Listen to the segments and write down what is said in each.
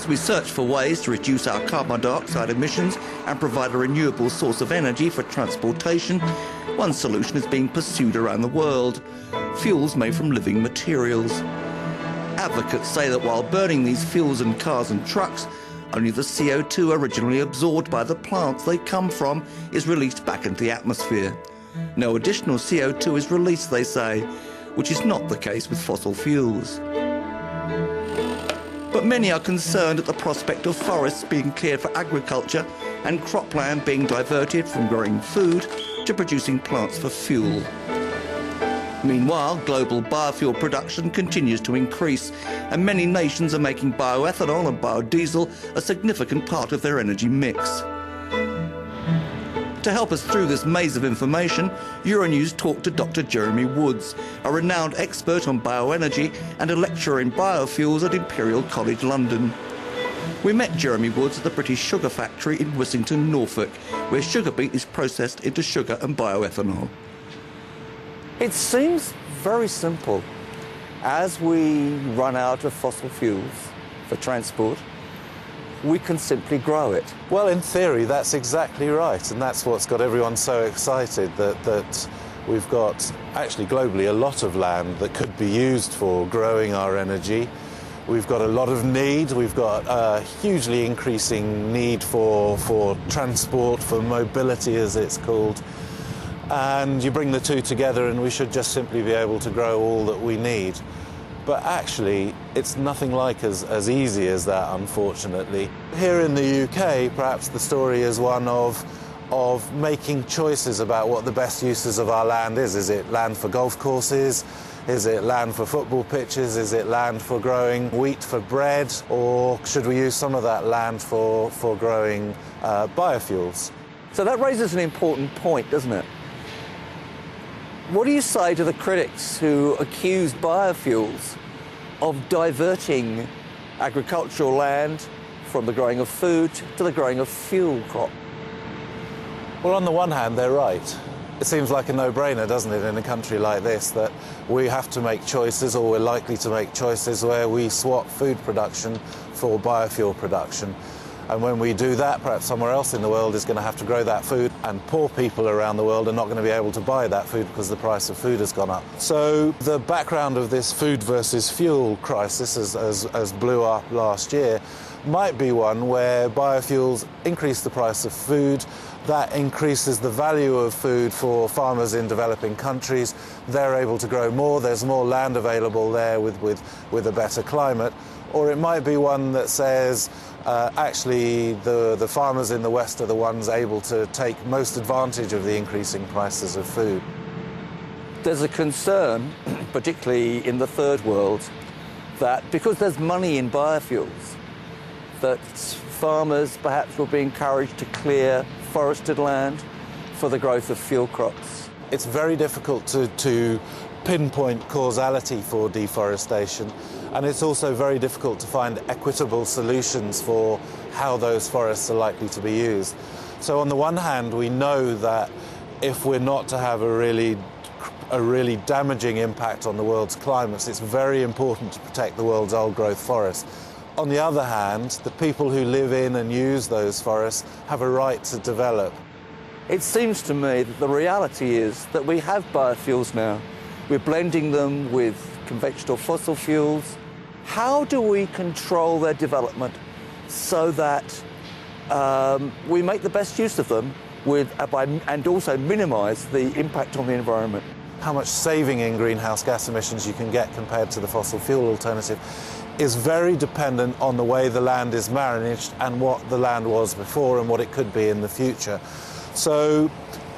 we search for ways to reduce our carbon dioxide emissions and provide a renewable source of energy for transportation, one solution is being pursued around the world: fuels made from living materials. Advocates say that while burning these fuels in cars and trucks, only the CO2 originally absorbed by the plants they come from is released back into the atmosphere. No additional CO2 is released, they say, which is not the case with fossil fuels. But many are concerned at the prospect of forests being cleared for agriculture and cropland being diverted from growing food to producing plants for fuel. Meanwhile, global biofuel production continues to increase, and many nations are making bioethanol and biodiesel a significant part of their energy mix. To help us through this maze of information, Euronews talked to Dr. Jeremy Woods, a renowned expert on bioenergy and a lecturer in biofuels at Imperial College London. We met Jeremy Woods at the British sugar factory in Wissington, Norfolk, where sugar beet is processed into sugar and bioethanol. It seems very simple. As we run out of fossil fuels for transport, we can simply grow it. Well, in theory, that's exactly right, and that's what's got everyone so excited, that we've got, actually globally, a lot of land that could be used for growing our energy. We've got a lot of need. We've got a hugely increasing need for transport, for mobility, as it's called. And you bring the two together and we should just simply be able to grow all that we need. But actually, it's nothing like as easy as that, unfortunately. Here in the UK, perhaps the story is one of making choices about what the best uses of our land is. Is it land for golf courses? Is it land for football pitches? Is it land for growing wheat for bread? Or should we use some of that land for growing biofuels? So that raises an important point, doesn't it? What do you say to the critics who accuse biofuels of diverting agricultural land from the growing of food to the growing of fuel crop? Well, on the one hand, they're right. It seems like a no-brainer, doesn't it, in a country like this, that we have to make choices, or we're likely to make choices, where we swap food production for biofuel production. And when we do that, perhaps somewhere else in the world is going to have to grow that food, and poor people around the world are not going to be able to buy that food because the price of food has gone up. So the background of this food versus fuel crisis, as blew up last year, might be one where biofuels increase the price of food. That increases the value of food for farmers in developing countries. They're able to grow more. There's more land available there with a better climate. Or it might be one that says, actually, the farmers in the West are the ones able to take most advantage of the increasing prices of food. There's a concern, particularly in the third world, that because there's money in biofuels, that farmers perhaps will be encouraged to clear forested land for the growth of fuel crops. It's very difficult to pinpoint causality for deforestation, and it's also very difficult to find equitable solutions for how those forests are likely to be used. So on the one hand, we know that if we're not to have a really damaging impact on the world's climates, it's very important to protect the world's old-growth forests. On the other hand, the people who live in and use those forests have a right to develop. It seems to me that the reality is that we have biofuels now. We're blending them with conventional fossil fuels. How do we control their development so that we make the best use of them and also minimise the impact on the environment? How much saving in greenhouse gas emissions you can get compared to the fossil fuel alternative is very dependent on the way the land is managed and what the land was before and what it could be in the future. So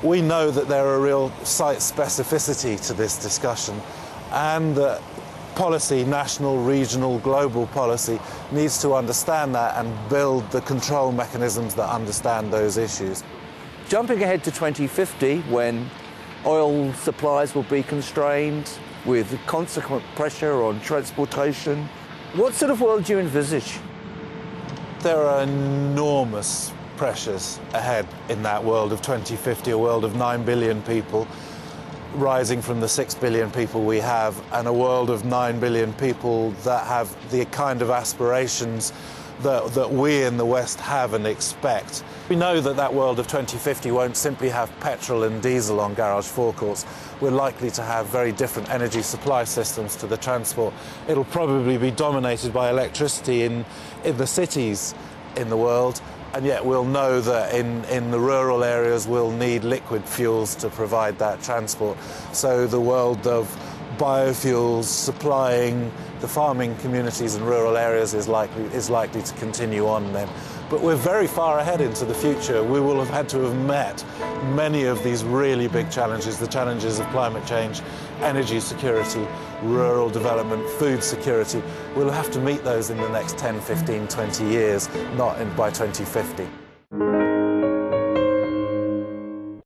we know that there are real site specificity to this discussion, and that policy, national, regional, global policy, needs to understand that and build the control mechanisms that understand those issues. Jumping ahead to 2050, when oil supplies will be constrained with consequent pressure on transportation, what sort of world do you envisage? There are enormous pressures ahead in that world of 2050, a world of 9 billion people, rising from the 6 billion people we have, and a world of 9 billion people that have the kind of aspirations that we in the West have and expect. We know that that world of 2050 won't simply have petrol and diesel on garage forecourts. We're likely to have very different energy supply systems to the transport. It'll probably be dominated by electricity in the cities in the world, and yet we'll know that in the rural areas we'll need liquid fuels to provide that transport. So the world of biofuels supplying the farming communities in rural areas is likely to continue on then. But we're very far ahead into the future. We will have had to have met many of these really big challenges, the challenges of climate change, energy security, rural development, food security. We'll have to meet those in the next 10, 15, 20 years, not by 2050.